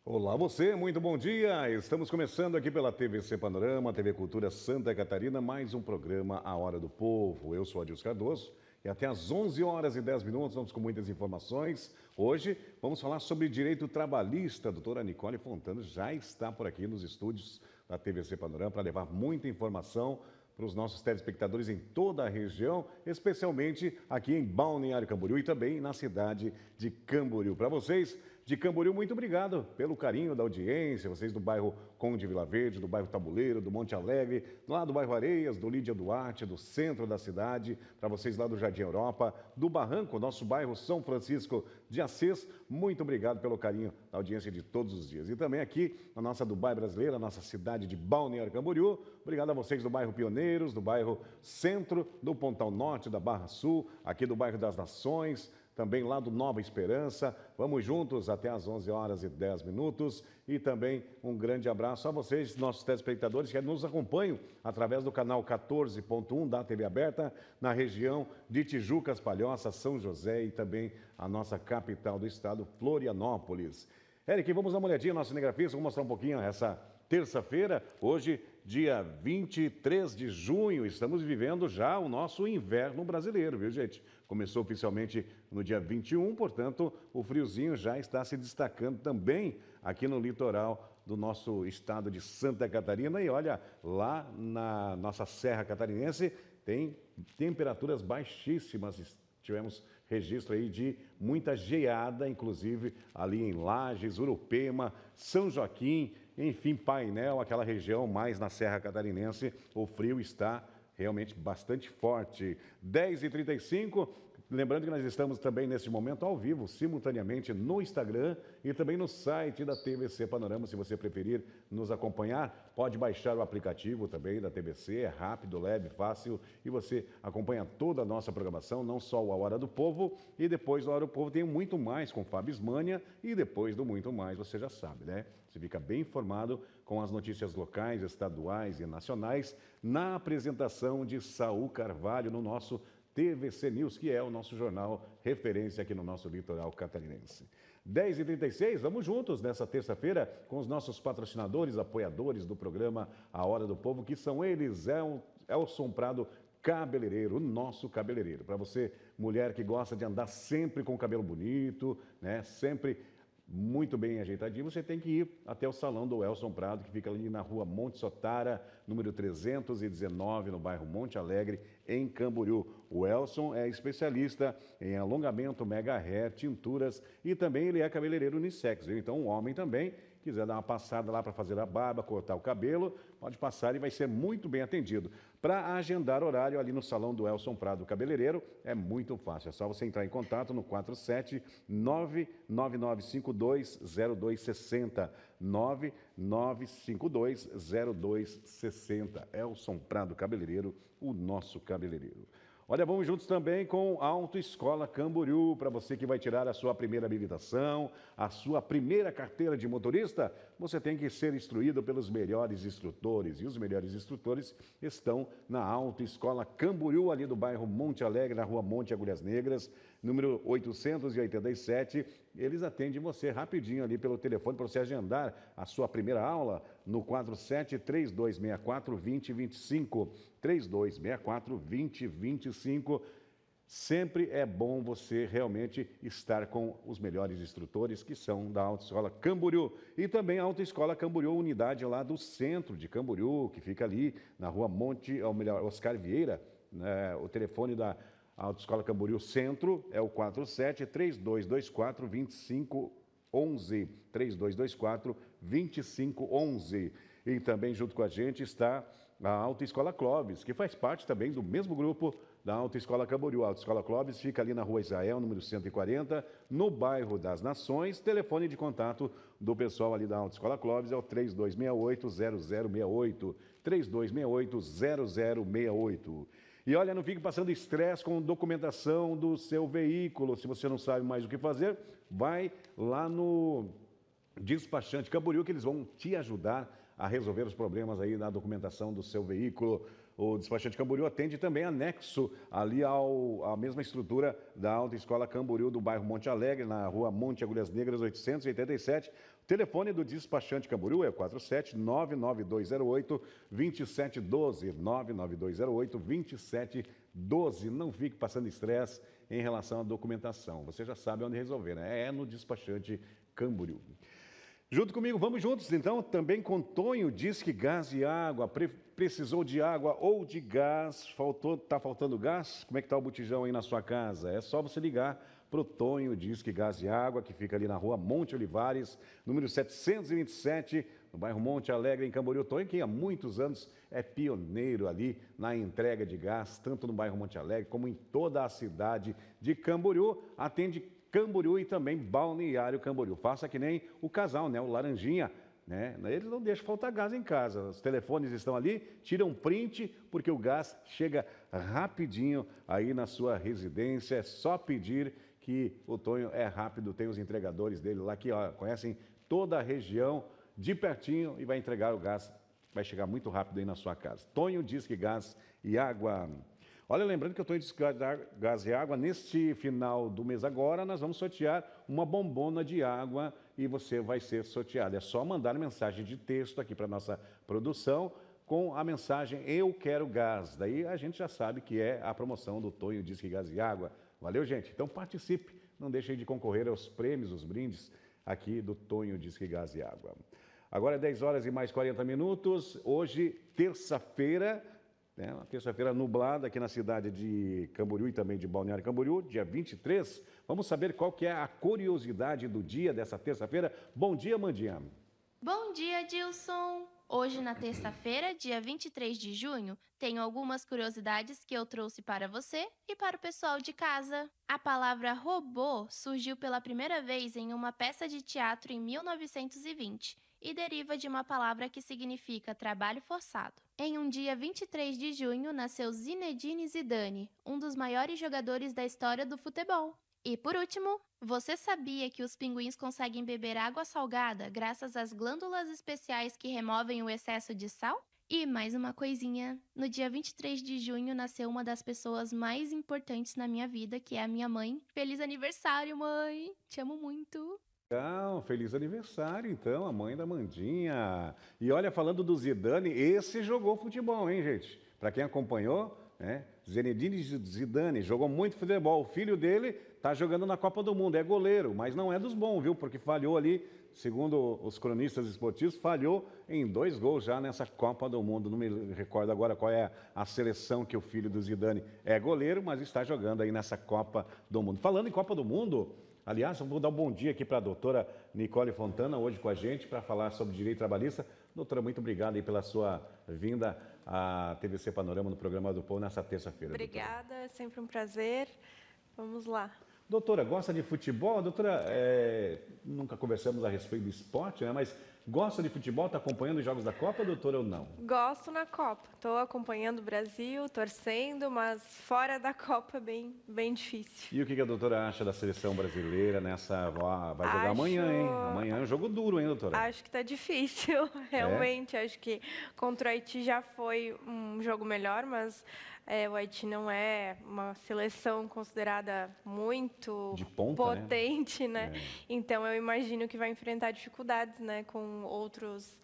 Olá você, muito bom dia. Estamos começando aqui pela TVC Panorama, TV Cultura Santa Catarina, mais um programa A Hora do Povo. Eu sou Adilson Cardoso e até às 11 horas e 10 minutos vamos com muitas informações. Hoje vamos falar sobre direito trabalhista. A doutora Nicole Fontana já está por aqui nos estúdios da TVC Panorama para levar muita informação para os nossos telespectadores em toda a região, especialmente aqui em Balneário Camboriú e também na cidade de Camboriú. Para vocês de Camboriú, muito obrigado pelo carinho da audiência, vocês do bairro Conde Vila Verde, do bairro Tabuleiro, do Monte Alegre, lá do bairro Areias, do Lídia Duarte, do centro da cidade, para vocês lá do Jardim Europa, do Barranco, nosso bairro São Francisco de Assis, muito obrigado pelo carinho da audiência de todos os dias. E também aqui na nossa Dubai Brasileira, nossa cidade de Balneário Camboriú, obrigado a vocês do bairro Pioneiros, do bairro Centro, do Pontal Norte, da Barra Sul, aqui do bairro das Nações, também lá do Nova Esperança. Vamos juntos até às 11 horas e 10 minutos. E também um grande abraço a vocês, nossos telespectadores, que nos acompanham através do canal 14.1 da TV Aberta, na região de Tijucas, Palhoça, São José e também a nossa capital do estado, Florianópolis. Eric, vamos dar uma olhadinha no nosso cinegrafista, vamos mostrar um pouquinho essa terça-feira, hoje, dia 23 de junho, estamos vivendo já o nosso inverno brasileiro, viu, gente? Começou oficialmente no dia 21, portanto, o friozinho já está se destacando também aqui no litoral do nosso estado de Santa Catarina. E olha, lá na nossa Serra Catarinense tem temperaturas baixíssimas. Tivemos registro aí de muita geada, inclusive ali em Lages, Urupema, São Joaquim, enfim, Painel, aquela região mais na Serra Catarinense, o frio está realmente bastante forte. 10h35, lembrando que nós estamos também neste momento ao vivo, simultaneamente no Instagram e também no site da TVC Panorama. Se você preferir nos acompanhar, pode baixar o aplicativo também da TVC, é rápido, leve, fácil e você acompanha toda a nossa programação, não só o A Hora do Povo, e depois do A Hora do Povo tem muito mais com Fábio Ismânia e depois do muito mais, você já sabe, né? Você fica bem informado com as notícias locais, estaduais e nacionais na apresentação de Saul Carvalho no nosso TVC News, que é o nosso jornal referência aqui no nosso litoral catarinense. 10h36, vamos juntos nessa terça-feira com os nossos patrocinadores, apoiadores do programa A Hora do Povo, que são eles, Elson Prado Cabeleireiro, o nosso cabeleireiro. Para você, mulher que gosta de andar sempre com o cabelo bonito, né, sempre muito bem ajeitadinho, você tem que ir até o salão do Elson Prado, que fica ali na rua Monte Sotara, número 319, no bairro Monte Alegre, em Camboriú. O Elson é especialista em alongamento, mega hair, tinturas e também ele é cabeleireiro unissex, viu? Então, um homem também, quiser dar uma passada lá para fazer a barba, cortar o cabelo, pode passar e vai ser muito bem atendido. Para agendar horário ali no salão do Elson Prado Cabeleireiro, é muito fácil. É só você entrar em contato no 47999520260. 99520260. Elson Prado Cabeleireiro, o nosso cabeleireiro. Olha, vamos juntos também com a Autoescola Camboriú, para você que vai tirar a sua primeira habilitação, a sua primeira carteira de motorista, você tem que ser instruído pelos melhores instrutores, e os melhores instrutores estão na Autoescola Camboriú, ali do bairro Monte Alegre, na rua Monte Agulhas Negras, número 887, eles atendem você rapidinho ali pelo telefone para você agendar a sua primeira aula no 47-3264-2025, 3264-2025. Sempre é bom você realmente estar com os melhores instrutores que são da Autoescola Camboriú. E também a Autoescola Camboriú, unidade lá do centro de Camboriú, que fica ali na rua Monte, ou melhor, Oscar Vieira, né? O telefone da Autoescola Camboriú Centro é o 47-3224-2511, 3224-2511. E também junto com a gente está a Autoescola Clóvis, que faz parte também do mesmo grupo da Autoescola Camboriú. A Autoescola Clóvis fica ali na rua Israel, número 140, no bairro das Nações. Telefone de contato do pessoal ali da Autoescola Clóvis é o 3268-0068, 3268-0068. E olha, não fique passando estresse com documentação do seu veículo. Se você não sabe mais o que fazer, vai lá no despachante Camboriú, que eles vão te ajudar a resolver os problemas aí na documentação do seu veículo. o despachante Camboriú atende também anexo ali à mesma estrutura da Autoescola Camboriú do bairro Monte Alegre, na rua Monte Agulhas Negras 887. O telefone do despachante Camboriú é 47-99208-2712, 99208-2712. Não fique passando estresse em relação à documentação. Você já sabe onde resolver, né? É no despachante Camboriú. Junto comigo, vamos juntos então, também com Tonho, Disque Gás e Água. Precisou de água ou de gás? Tá faltando gás? Como é que está o botijão aí na sua casa? É só você ligar para o Tonho, Disque Gás e Água, que fica ali na rua Monte Olivares, número 727, no bairro Monte Alegre, em Camboriú. Tonho, que há muitos anos é pioneiro ali na entrega de gás, tanto no bairro Monte Alegre como em toda a cidade de Camboriú. Atende Camboriú e também Balneário Camboriú. Faça que nem o casal, né? O Laranjinha, né? Eles não deixam faltar gás em casa. Os telefones estão ali, tiram print, porque o gás chega rapidinho aí na sua residência. É só pedir que o Tonho é rápido, tem os entregadores dele lá que conhecem toda a região de pertinho e vai entregar o gás. Vai chegar muito rápido aí na sua casa. Tonho Disque Gás e Água. Olha, lembrando que eu estou em Gás e Água, neste final do mês agora, nós vamos sortear uma bombona de água e você vai ser sorteado. É só mandar mensagem de texto aqui para a nossa produção com a mensagem Eu Quero Gás. Daí a gente já sabe que é a promoção do Tonho Disque Gás e Água. Valeu, gente? Então participe, não deixem de concorrer aos prêmios, os brindes aqui do Tonho Disque Gás e Água. Agora é 10 horas e mais 40 minutos, hoje, terça-feira, uma terça-feira nublada aqui na cidade de Camboriú e também de Balneário Camboriú, dia 23. Vamos saber qual que é a curiosidade do dia dessa terça-feira. Bom dia, Mandinha. Bom dia, Dilson! Hoje, na terça-feira, dia 23 de junho, tenho algumas curiosidades que eu trouxe para você e para o pessoal de casa. A palavra robô surgiu pela primeira vez em uma peça de teatro em 1920 e deriva de uma palavra que significa trabalho forçado. Em um dia 23 de junho, nasceu Zinedine Zidane, um dos maiores jogadores da história do futebol. E por último, você sabia que os pinguins conseguem beber água salgada graças às glândulas especiais que removem o excesso de sal? E mais uma coisinha, no dia 23 de junho nasceu uma das pessoas mais importantes na minha vida, que é a minha mãe. Feliz aniversário, mãe! Te amo muito! Feliz aniversário, então, a mãe da Mandinha. E olha, falando do Zidane, esse jogou futebol, hein, gente? Para quem acompanhou, né? Zinedine Zidane jogou muito futebol. O filho dele está jogando na Copa do Mundo, é goleiro, mas não é dos bons, viu? Porque falhou ali, segundo os cronistas esportivos, falhou em 2 gols já nessa Copa do Mundo. Não me recordo agora qual é a seleção que o filho do Zidane é goleiro, mas está jogando aí nessa Copa do Mundo. Falando em Copa do Mundo, aliás, eu vou dar um bom dia aqui para a doutora Nicole Fontana, hoje com a gente, para falar sobre direito trabalhista. Doutora, muito obrigado aí pela sua vinda à TVC Panorama no programa do Povo nessa terça-feira. Obrigada, doutora. é sempre um prazer. Vamos lá. Doutora, gosta de futebol? Doutora, nunca conversamos a respeito do esporte, né? Mas gosta de futebol? Está acompanhando os jogos da Copa, doutora, ou não? Gosto na Copa. Estou acompanhando o Brasil, torcendo, mas fora da Copa é bem difícil. E o que a doutora acha da seleção brasileira nessa... Vai jogar amanhã, hein? Amanhã é um jogo duro, hein, doutora? Acho que está difícil, realmente. Acho que contra o Haiti já foi um jogo melhor, mas o Haiti não é uma seleção considerada muito de ponta, potente, né? Então eu imagino que vai enfrentar dificuldades, né, com outras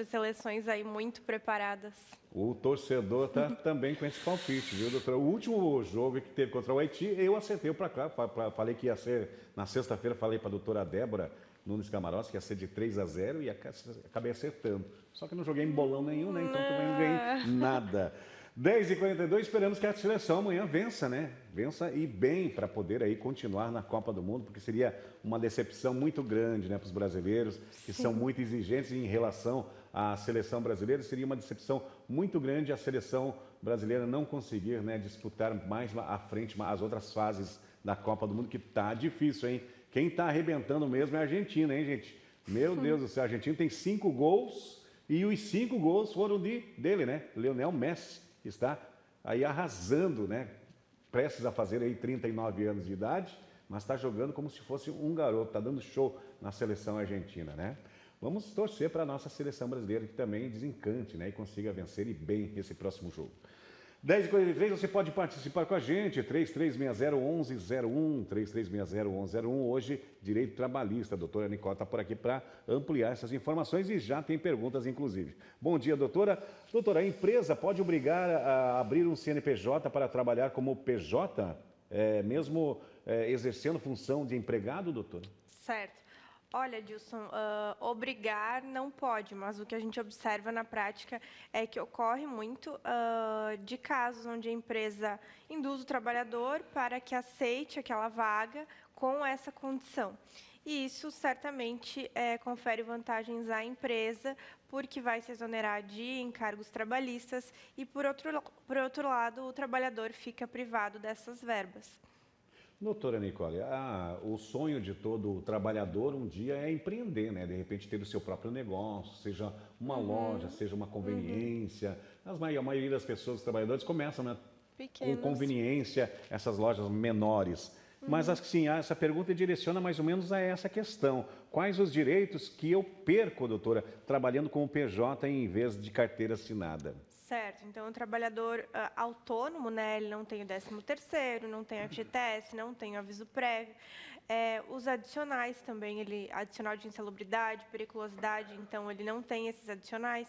seleções aí muito preparadas. O torcedor está também com esse palpite, viu, doutora? O último jogo que teve contra o Haiti, eu acertei para cá, falei que ia ser, na sexta-feira, falei para a doutora Débora Nunes Camarotes que ia ser de 3-0 e acabei acertando. Só que não joguei em bolão nenhum, né? Então também não ganhei nada. 10h42, esperamos que a seleção amanhã vença, né? Vença e bem para poder aí continuar na Copa do Mundo, porque seria uma decepção muito grande, né, para os brasileiros, que são muito exigentes em relação à seleção brasileira. Seria uma decepção muito grande a seleção brasileira não conseguir, né, disputar mais à frente as outras fases da Copa do Mundo, que tá difícil, hein? Quem tá arrebentando mesmo é a Argentina, hein, gente? Meu Deus do céu, a Argentina tem 5 gols e os 5 gols foram dele, né? Lionel Messi está aí arrasando, né? Prestes a fazer aí 39 anos de idade, mas está jogando como se fosse um garoto, está dando show na seleção argentina, né? vamos torcer para a nossa seleção brasileira que também desencante, né, e consiga vencer e bem esse próximo jogo. 10h43, você pode participar com a gente, 3360-1101, 3360-1101, hoje, direito trabalhista. A doutora Nicole está por aqui para ampliar essas informações e já tem perguntas, inclusive. Bom dia, doutora. Doutora, a empresa pode obrigar a abrir um CNPJ para trabalhar como PJ, mesmo exercendo função de empregado, doutora? Certo. Olha, Dilson, obrigar não pode, mas o que a gente observa na prática é que ocorre muito de casos onde a empresa induz o trabalhador para que aceite aquela vaga com essa condição. E isso certamente confere vantagens à empresa, porque vai se exonerar de encargos trabalhistas e, por outro lado, o trabalhador fica privado dessas verbas. Doutora Nicole, o sonho de todo trabalhador um dia é empreender, né? De repente ter o seu próprio negócio, seja uma loja, seja uma conveniência. A maioria das pessoas, os trabalhadores, começam, né, com conveniência, essas lojas menores. Mas assim, essa pergunta direciona mais ou menos a essa questão. Quais os direitos que eu perco, doutora, trabalhando como PJ em vez de carteira assinada? Certo, então o trabalhador autônomo, né, ele não tem o 13º, não tem a FGTS, não tem o aviso prévio. Os adicionais também, adicional de insalubridade, periculosidade, então ele não tem esses adicionais.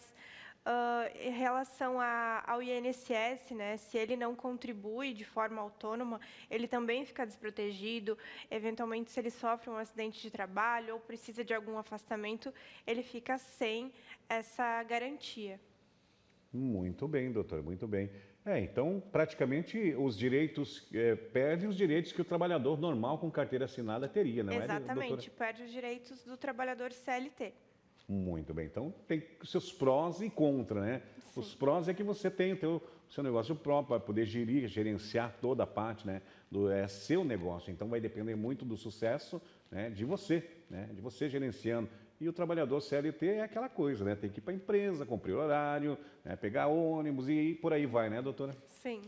Em relação ao INSS, né, se ele não contribui de forma autônoma, ele também fica desprotegido. Eventualmente, se ele sofre um acidente de trabalho ou precisa de algum afastamento, ele fica sem essa garantia. Muito bem, doutor, muito bem. Então, praticamente, os direitos, perde os direitos que o trabalhador normal com carteira assinada teria, não é, doutora? Exatamente, perde os direitos do trabalhador CLT. Muito bem, então tem os seus prós e contras, né? Sim. Os prós é que você tem o seu negócio próprio, vai poder gerenciar toda a parte, né? Seu negócio, então vai depender muito do sucesso, né, de você gerenciando. E o trabalhador CLT é aquela coisa, né? Tem que ir para a empresa, cumprir horário, né? Pegar ônibus e por aí vai, né, doutora? Sim.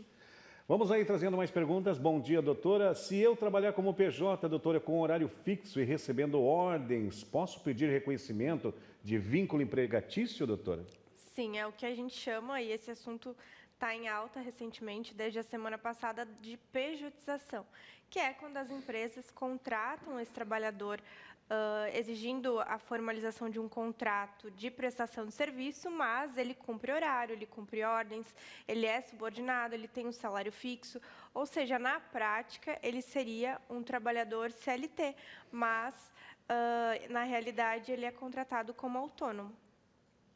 Vamos aí trazendo mais perguntas. Bom dia, doutora. Se eu trabalhar como PJ, doutora, com horário fixo e recebendo ordens, posso pedir reconhecimento de vínculo empregatício, doutora? Sim, é o que a gente chama, e esse assunto está em alta recentemente, desde a semana passada, de pejotização, que é quando as empresas contratam esse trabalhador exigindo a formalização de um contrato de prestação de serviço, mas ele cumpre horário, ele cumpre ordens, ele é subordinado, ele tem um salário fixo, ou seja, na prática, ele seria um trabalhador CLT, mas, na realidade, ele é contratado como autônomo.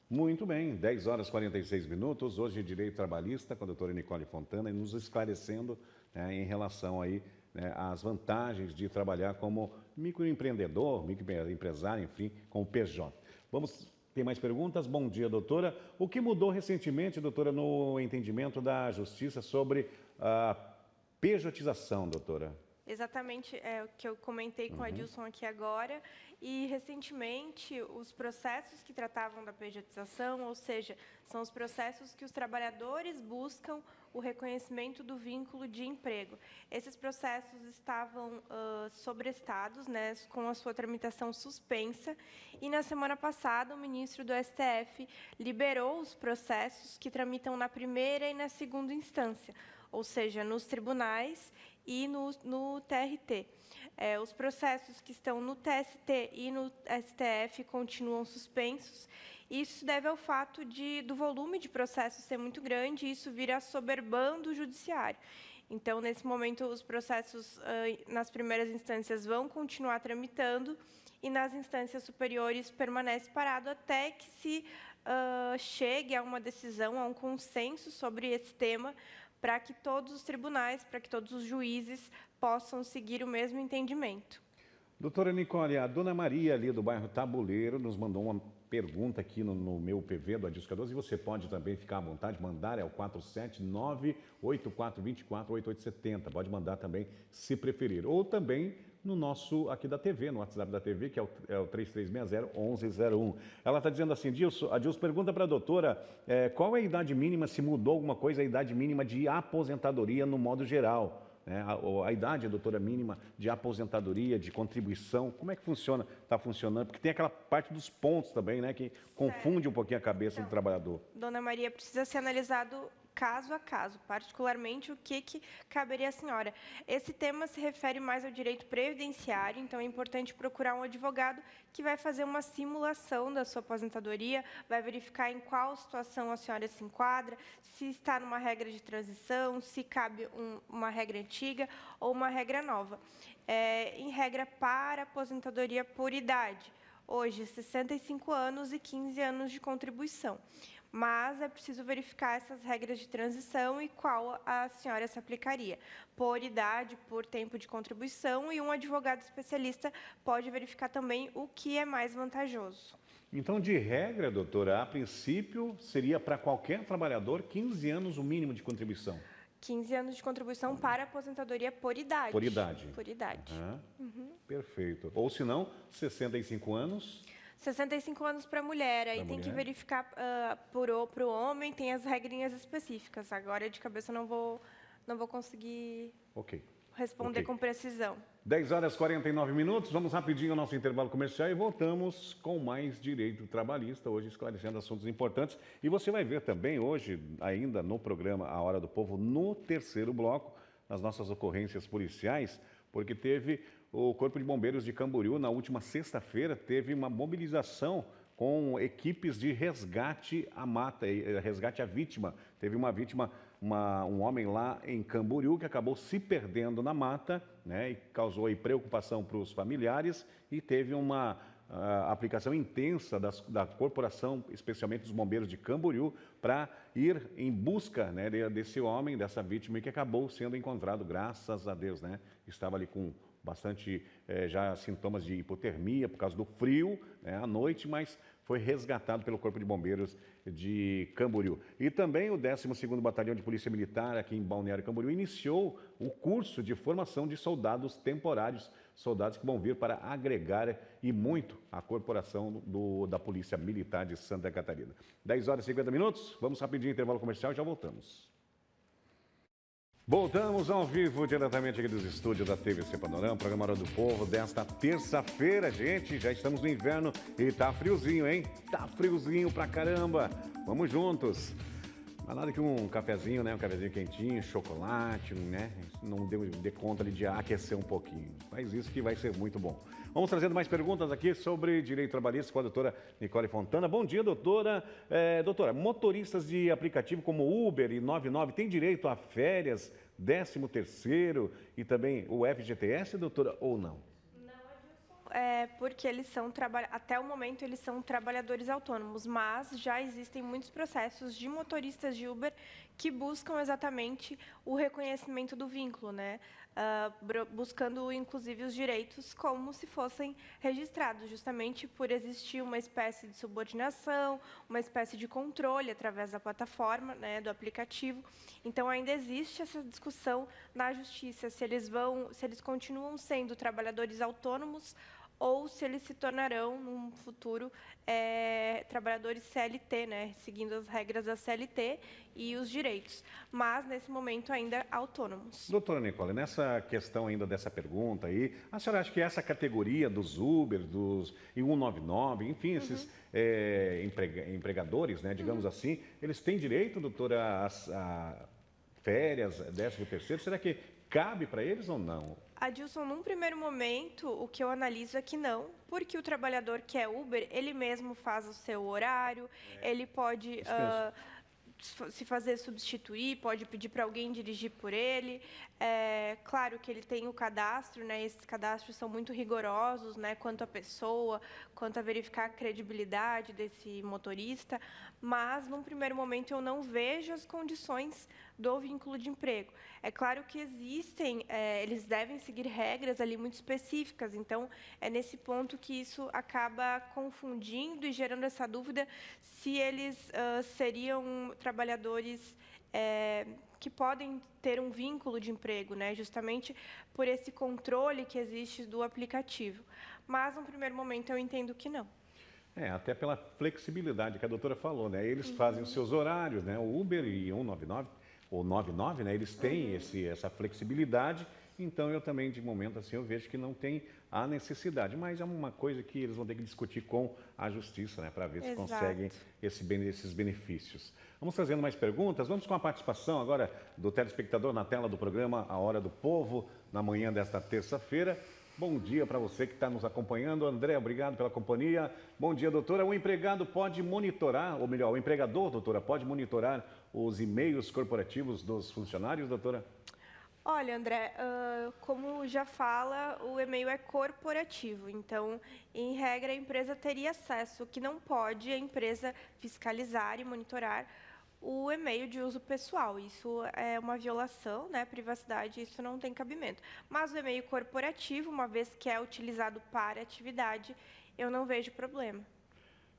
Muito bem, 10h46, hoje Direito Trabalhista, com a doutora Nicole Fontana, nos esclarecendo, né, em relação aí, né, às vantagens de trabalhar como microempreendedor, microempresário, enfim, como PJ. Tem mais perguntas? Bom dia, doutora. O que mudou recentemente, doutora, no entendimento da Justiça sobre a pejotização, doutora? Exatamente, é o que eu comentei com a Dilson aqui agora. E, recentemente, os processos que tratavam da pejotização, ou seja, são os processos que os trabalhadores buscam o reconhecimento do vínculo de emprego. Esses processos estavam sobrestados, né, com a sua tramitação suspensa, e, na semana passada, o ministro do STF liberou os processos que tramitam na primeira e na segunda instância, ou seja, nos tribunais e no TRT. Os processos que estão no TST e no STF continuam suspensos. Isso deve ao fato do volume de processos ser muito grande e isso vir assoberbando o judiciário. Então, nesse momento, os processos nas primeiras instâncias vão continuar tramitando e nas instâncias superiores permanece parado até que se chegue a uma decisão, a um consenso sobre esse tema, para que todos os tribunais, para que todos os juízes possam seguir o mesmo entendimento. Doutora Nicole, a dona Maria, ali do bairro Tabuleiro, nos mandou uma pergunta aqui no meu PV do Adilson Cardoso, e você pode também ficar à vontade, mandar, é o 479-8424-8870. Pode mandar também, se preferir. Ou também no nosso, aqui da TV, no WhatsApp da TV, que é o 3360-1101. Ela está dizendo assim, a Dilson pergunta para a doutora, qual é a idade mínima, se mudou alguma coisa, a idade mínima de aposentadoria no modo geral, né? A idade, doutora, mínima de aposentadoria, de contribuição, como é que funciona? Está funcionando? Porque tem aquela parte dos pontos também, né, que confunde um pouquinho a cabeça do trabalhador. Dona Maria, precisa ser analisado caso a caso, particularmente o que caberia à senhora. Esse tema se refere mais ao direito previdenciário, então é importante procurar um advogado que vai fazer uma simulação da sua aposentadoria, vai verificar em qual situação a senhora se enquadra, se está numa regra de transição, se cabe uma regra antiga ou uma regra nova. Em regra para aposentadoria por idade, hoje 65 anos e 15 anos de contribuição. Mas é preciso verificar essas regras de transição e qual a senhora se aplicaria, por idade, por tempo de contribuição, e um advogado especialista pode verificar também o que é mais vantajoso. Então, de regra, doutora, a princípio seria para qualquer trabalhador 15 anos o mínimo de contribuição. 15 anos de contribuição para aposentadoria por idade. Por idade. Por idade. Perfeito. Ou se não, 65 anos... 65 anos para a mulher, aí tem que verificar para o homem, tem as regrinhas específicas. Agora, de cabeça, não vou conseguir responder com precisão. 10 horas e 49 minutos, vamos rapidinho ao nosso intervalo comercial e voltamos com mais direito trabalhista, hoje esclarecendo assuntos importantes. E você vai ver também hoje, ainda no programa A Hora do Povo, no terceiro bloco, as nossas ocorrências policiais, porque teve o Corpo de Bombeiros de Camboriú, na última sexta-feira, teve uma mobilização com equipes de resgate à mata, resgate à vítima. Teve uma vítima, um homem lá em Camboriú que acabou se perdendo na mata, né, e causou aí preocupação para os familiares e teve uma aplicação intensa da corporação, especialmente dos bombeiros de Camboriú, para ir em busca, né, desse homem, dessa vítima, que acabou sendo encontrado, graças a Deus, né? Estava ali com bastante já sintomas de hipotermia por causa do frio, né, à noite, mas foi resgatado pelo Corpo de Bombeiros de Camboriú. E também o 12º Batalhão de Polícia Militar, aqui em Balneário Camboriú, iniciou o curso de formação de soldados temporários, soldados que vão vir para agregar e muito a corporação da Polícia Militar de Santa Catarina. 10 horas e 50 minutos, vamos rapidinho, intervalo comercial e já voltamos. Voltamos ao vivo, diretamente aqui dos estúdios da TVC Panorama, programa Hora do Povo, desta terça-feira, gente, já estamos no inverno e tá friozinho, hein? Tá friozinho pra caramba, vamos juntos. Mas nada que um cafezinho, né? Um cafezinho quentinho, chocolate, né? Não dê conta ali de aquecer um pouquinho. Faz isso que vai ser muito bom. Vamos trazendo mais perguntas aqui sobre direito trabalhista com a doutora Nicole Fontana. Bom dia, doutora. Doutora, motoristas de aplicativo como Uber e 99 têm direito a férias, 13º e também o FGTS, doutora, ou não? Porque eles são até o momento eles são trabalhadores autônomos, mas já existem muitos processos de motoristas de Uber que buscam exatamente o reconhecimento do vínculo, né? Buscando inclusive os direitos como se fossem registrados, justamente por existir uma espécie de subordinação, uma espécie de controle através da plataforma, né, do aplicativo. Então ainda existe essa discussão na justiça se eles continuam sendo trabalhadores autônomos ou se eles se tornarão, num futuro, trabalhadores CLT, né, seguindo as regras da CLT e os direitos, mas, nesse momento, ainda autônomos. Doutora Nicole, nessa questão ainda dessa pergunta aí, a senhora acha que essa categoria dos Uber, dos 199, enfim, esses empregadores, né, digamos assim, eles têm direito, doutora, a férias, 13º? Será que cabe para eles ou não? Adilson, num primeiro momento, o que eu analiso é que não, porque o trabalhador que é Uber, ele mesmo faz o seu horário, ele pode se fazer substituir, pode pedir para alguém dirigir por ele. Claro que ele tem o cadastro, né? Esses cadastros são muito rigorosos, né? Quanto à pessoa, quanto a verificar a credibilidade desse motorista, mas, num primeiro momento, eu não vejo as condições do vínculo de emprego. É claro que existem, eles devem seguir regras ali muito específicas, então é nesse ponto que isso acaba confundindo e gerando essa dúvida se eles seriam trabalhadores que podem ter um vínculo de emprego, né, justamente por esse controle que existe do aplicativo. Mas, no primeiro momento, eu entendo que não. Até pela flexibilidade que a doutora falou, né? Eles fazem os seus horários, né? O Uber e 199, ou 99, né? Eles têm essa flexibilidade. Então, eu também, de momento, assim, eu vejo que não tem a necessidade. Mas é uma coisa que eles vão ter que discutir com a Justiça, né? Para ver se conseguem esses benefícios. Vamos trazendo mais perguntas. Vamos com a participação agora do telespectador na tela do programa A Hora do Povo, na manhã desta terça-feira. Bom dia para você que está nos acompanhando. André, obrigado pela companhia. Bom dia, doutora. O empregado pode monitorar, ou melhor, o empregador, doutora, pode monitorar os e-mails corporativos dos funcionários, doutora? Olha, André, como já fala, o e-mail é corporativo, então, em regra, a empresa teria acesso. O que não pode a empresa fiscalizar e monitorar o e-mail de uso pessoal. Isso é uma violação, né, à privacidade, isso não tem cabimento. Mas o e-mail corporativo, uma vez que é utilizado para atividade, eu não vejo problema.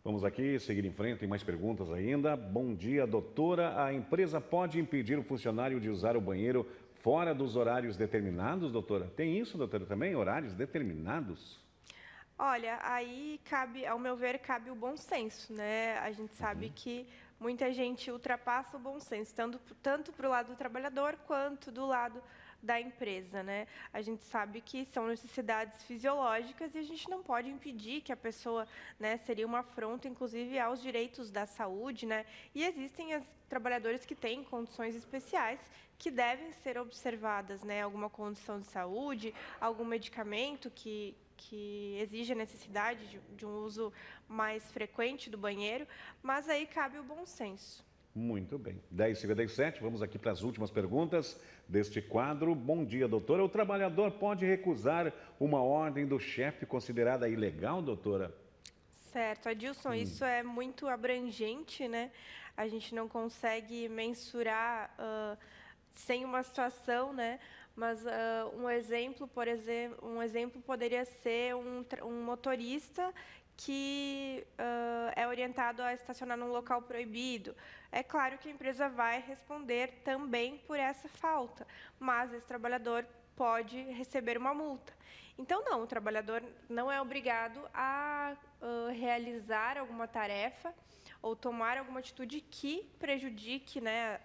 Vamos aqui, seguir em frente, tem mais perguntas ainda. Bom dia, doutora. A empresa pode impedir o funcionário de usar o banheiro fora dos horários determinados, doutora? Tem isso, doutora, também? Horários determinados? Olha, aí cabe, ao meu ver, cabe o bom senso, né? A gente sabe que muita gente ultrapassa o bom senso, tanto para o lado do trabalhador quanto do lado da empresa, né? A gente sabe que são necessidades fisiológicas e a gente não pode impedir que a pessoa, né, seria uma afronta, inclusive, aos direitos da saúde, né? E existem trabalhadores que têm condições especiais que devem ser observadas, né? Alguma condição de saúde, algum medicamento que exige a necessidade de um uso mais frequente do banheiro, mas aí cabe o bom senso. Muito bem. 10h57, vamos aqui para as últimas perguntas deste quadro. Bom dia, doutora. O trabalhador pode recusar uma ordem do chefe considerada ilegal, doutora? Certo, Adilson, isso é muito abrangente, né? A gente não consegue mensurar sem uma situação, né? Mas um exemplo poderia ser um motorista que é orientado a estacionar num local proibido. É claro que a empresa vai responder também por essa falta, mas esse trabalhador pode receber uma multa. Então, não, o trabalhador não é obrigado a realizar alguma tarefa ou tomar alguma atitude que prejudique, né,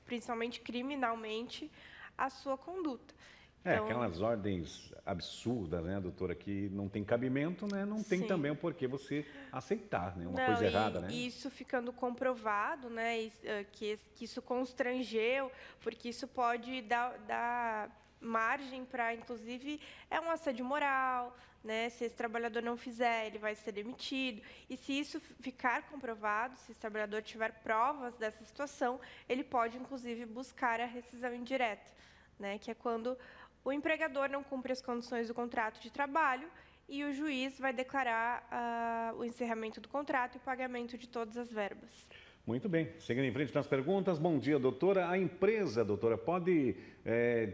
principalmente criminalmente, a sua conduta. Então, aquelas ordens absurdas, né, doutora, que não tem cabimento, né, não tem também o porquê você aceitar, né, uma coisa errada, né? Isso ficando comprovado, né, que isso constrangeu, porque isso pode dar margem para, inclusive, um assédio moral, né? Se esse trabalhador não fizer, ele vai ser demitido. E se isso ficar comprovado, se esse trabalhador tiver provas dessa situação, ele pode, inclusive, buscar a rescisão indireta, né? Que é quando o empregador não cumpre as condições do contrato de trabalho e o juiz vai declarar o encerramento do contrato e o pagamento de todas as verbas. Muito bem. Seguindo em frente nas perguntas. Bom dia, doutora. A empresa, doutora, pode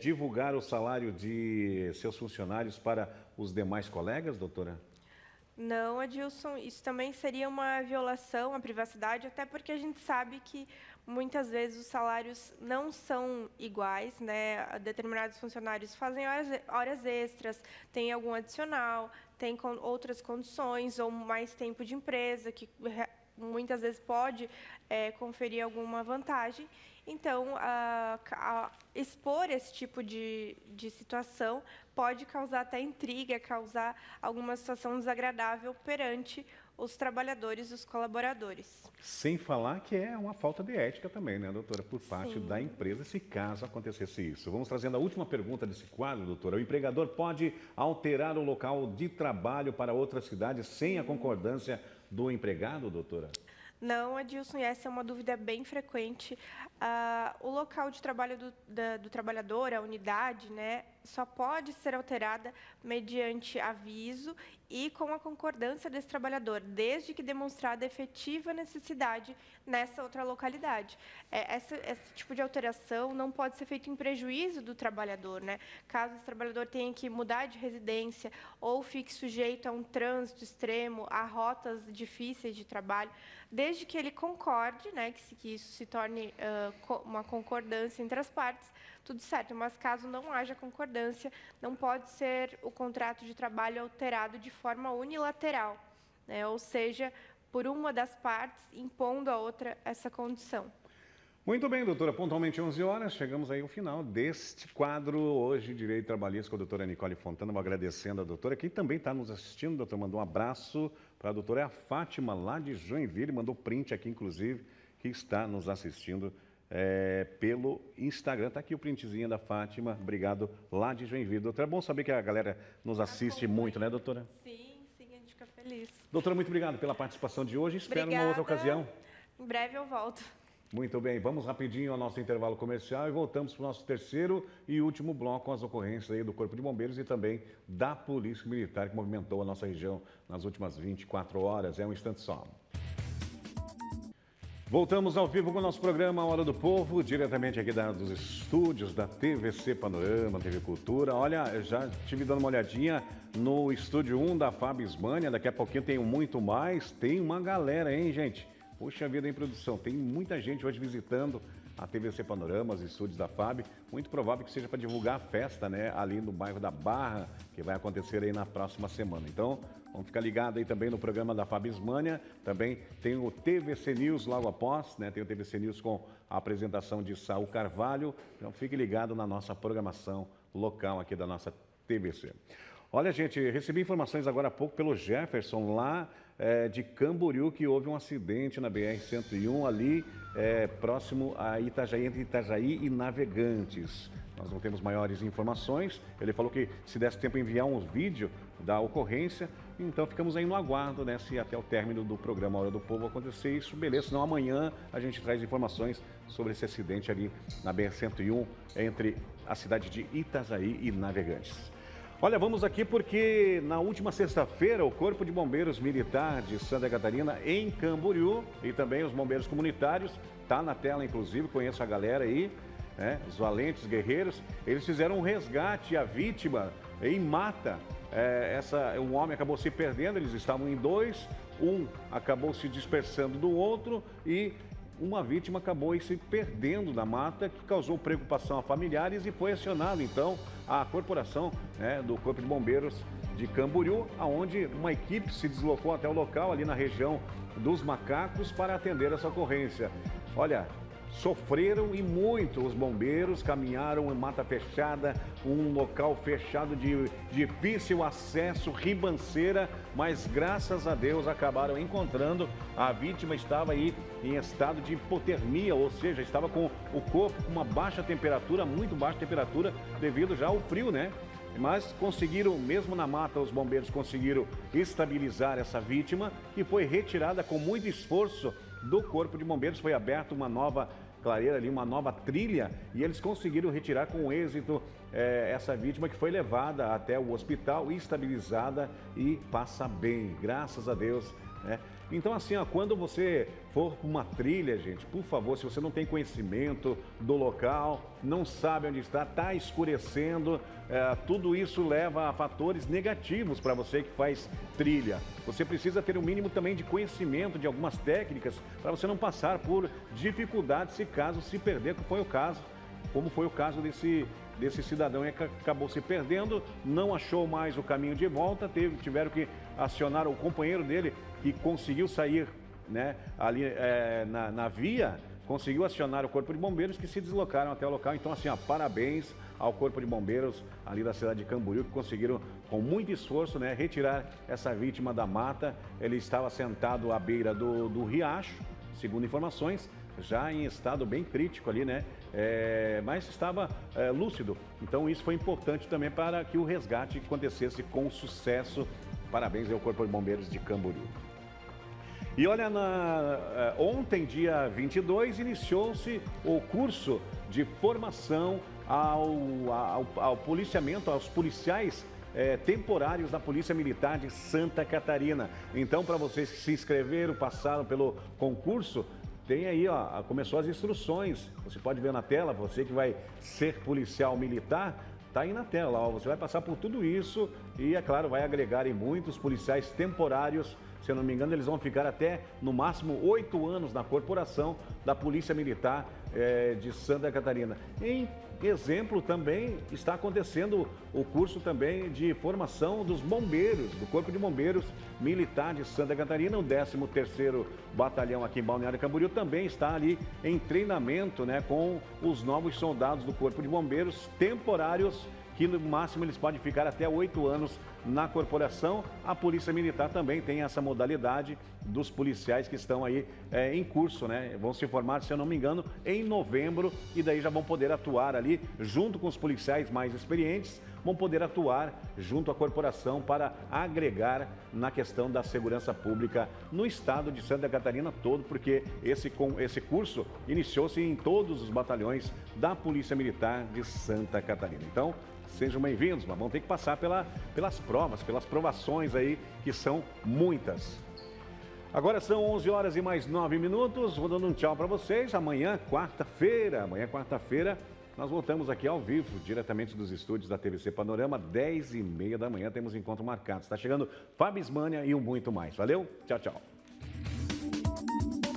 divulgar o salário de seus funcionários para os demais colegas, doutora? Não, Adilson, isso também seria uma violação à privacidade, até porque a gente sabe que muitas vezes os salários não são iguais, né? Determinados funcionários fazem horas extras, tem algum adicional, tem outras condições ou mais tempo de empresa, que muitas vezes pode conferir alguma vantagem. Então, expor esse tipo de situação pode causar até intriga, causar alguma situação desagradável perante os trabalhadores, os colaboradores. Sem falar que é uma falta de ética também, né, doutora, por parte da empresa, se caso acontecesse isso. Vamos trazendo a última pergunta desse quadro, doutora. O empregador pode alterar o local de trabalho para outra cidade sem a concordância do empregado, doutora? Não, Adilson, e essa é uma dúvida bem frequente. O local de trabalho do trabalhador, a unidade, né, só pode ser alterada mediante aviso e com a concordância desse trabalhador, desde que demonstrada efetiva necessidade nessa outra localidade. Esse tipo de alteração não pode ser feito em prejuízo do trabalhador, né? Caso esse trabalhador tenha que mudar de residência ou fique sujeito a um trânsito extremo, a rotas difíceis de trabalho, desde que ele concorde, né, que isso se torne uma concordância entre as partes, tudo certo. Mas caso não haja concordância, não pode ser o contrato de trabalho alterado de forma unilateral, né? Ou seja, por uma das partes impondo à outra essa condição. Muito bem, doutora, pontualmente 11 horas, chegamos aí ao final deste quadro hoje, Direito Trabalhista, com a doutora Nicole Fontana. Vou agradecendo a doutora, que também está nos assistindo. Doutor, mandou um abraço para a doutora Fátima, lá de Joinville, mandou print aqui, inclusive, que está nos assistindo pelo Instagram. Está aqui o printzinho da Fátima, obrigado, lá de Joinville. Doutora, é bom saber que a galera nos assiste muito, né, doutora? Sim, a gente fica feliz. Doutora, muito obrigado pela participação de hoje, espero Obrigada. uma outra ocasião. Em breve eu volto. Muito bem, vamos rapidinho ao nosso intervalo comercial e voltamos para o nosso terceiro e último bloco com as ocorrências aí do Corpo de Bombeiros e também da Polícia Militar, que movimentou a nossa região nas últimas 24 horas. É um instante só. Voltamos ao vivo com o nosso programa Hora do Povo, diretamente aqui dos estúdios da TVC Panorama, TV Cultura. Olha, eu já estive dando uma olhadinha no estúdio 1 da Fábio Ismânia, daqui a pouquinho tem muito mais, tem uma galera, hein, gente? Puxa vida, em produção, tem muita gente hoje visitando a TVC Panorama, os estúdios da FAB. Muito provável que seja para divulgar a festa, né, ali no bairro da Barra, que vai acontecer aí na próxima semana. Então, vamos ficar ligados aí também no programa da FAB Ismânia. Também tem o TVC News logo após, né, tem o TVC News com a apresentação de Saul Carvalho. Então, fique ligado na nossa programação local aqui da nossa TVC. Olha, gente, recebi informações agora há pouco pelo Jefferson, lá de Camboriú, que houve um acidente na BR-101 ali próximo a Itajaí, entre Itajaí e Navegantes. Nós não temos maiores informações. Ele falou que se desse tempo enviar um vídeo da ocorrência, então ficamos aí no aguardo, né? Se até o término do programa Hora do Povo acontecer isso, beleza. Senão amanhã a gente traz informações sobre esse acidente ali na BR-101 entre a cidade de Itajaí e Navegantes. Olha, vamos aqui porque na última sexta-feira o Corpo de Bombeiros Militar de Santa Catarina em Camboriú e também os bombeiros comunitários, tá na tela inclusive, conheço a galera aí, né, os valentes guerreiros, eles fizeram um resgate à vítima em mata. Um homem acabou se perdendo, eles estavam em dois, um acabou se dispersando do outro e uma vítima acabou se perdendo na mata, que causou preocupação a familiares e foi acionado, então, a corporação, né, do Corpo de Bombeiros de Camboriú, onde uma equipe se deslocou até o local, ali na região dos Macacos, para atender essa ocorrência. Olha, sofreram e muito os bombeiros, caminharam em mata fechada, um local fechado de difícil acesso, ribanceira, mas graças a Deus acabaram encontrando. A vítima estava aí em estado de hipotermia, ou seja, estava com o corpo com uma baixa temperatura, muito baixa temperatura, devido já ao frio, né? Mas conseguiram, mesmo na mata, os bombeiros conseguiram estabilizar essa vítima, que foi retirada com muito esforço do Corpo de Bombeiros. Foi aberta uma nova clareira ali, uma nova trilha, e eles conseguiram retirar com êxito essa vítima, que foi levada até o hospital, estabilizada e passa bem, graças a Deus, né? Então, assim, ó, quando você for para uma trilha, gente, por favor, se você não tem conhecimento do local, não sabe onde está escurecendo, tudo isso leva a fatores negativos para você que faz trilha. Você precisa ter o mínimo também de conhecimento de algumas técnicas para você não passar por dificuldades se caso se perder, como foi o caso desse cidadão que acabou se perdendo, não achou mais o caminho de volta, tiveram que acionar o companheiro dele, que conseguiu sair, né, ali na via, conseguiu acionar o Corpo de Bombeiros, que se deslocaram até o local. Então, assim, ó, parabéns ao Corpo de Bombeiros ali da cidade de Camboriú, que conseguiram, com muito esforço, né, retirar essa vítima da mata. Ele estava sentado à beira do riacho, segundo informações, já em estado bem crítico ali, né? Mas estava lúcido. Então isso foi importante também para que o resgate acontecesse com sucesso. Parabéns ao Corpo de Bombeiros de Camboriú. E olha, ontem, dia 22, iniciou-se o curso de formação ao policiamento, aos policiais temporários da Polícia Militar de Santa Catarina. Então, para vocês que se inscreveram, passaram pelo concurso, tem aí, ó, começou as instruções. Você pode ver na tela, você que vai ser policial militar, tá aí na tela, ó, você vai passar por tudo isso e, é claro, vai agregar em muitos policiais temporários se eu não me engano, eles vão ficar até, no máximo, 8 anos na corporação da Polícia Militar de Santa Catarina. Em exemplo, também está acontecendo o curso também de formação dos bombeiros, do Corpo de Bombeiros Militar de Santa Catarina. O 13º Batalhão aqui em Balneário Camboriú também está ali em treinamento, né, com os novos soldados do Corpo de Bombeiros temporários, que no máximo eles podem ficar até 8 anos na corporação. A Polícia Militar também tem essa modalidade dos policiais que estão aí em curso, né? Vão se formar, se eu não me engano, em novembro, e daí já vão poder atuar ali junto com os policiais mais experientes, vão poder atuar junto à corporação para agregar na questão da segurança pública no estado de Santa Catarina todo, porque esse curso iniciou-se em todos os batalhões da Polícia Militar de Santa Catarina. Então, sejam bem-vindos, mas vão ter que passar pelas provas, pelas provações aí, que são muitas. Agora são 11 horas e mais 9 minutos, vou dando um tchau para vocês. Amanhã, quarta-feira, nós voltamos aqui ao vivo, diretamente dos estúdios da TVC Panorama, 10h30 da manhã, temos encontro marcado. Está chegando Fábio Ismânia e muito mais. Valeu, tchau, tchau.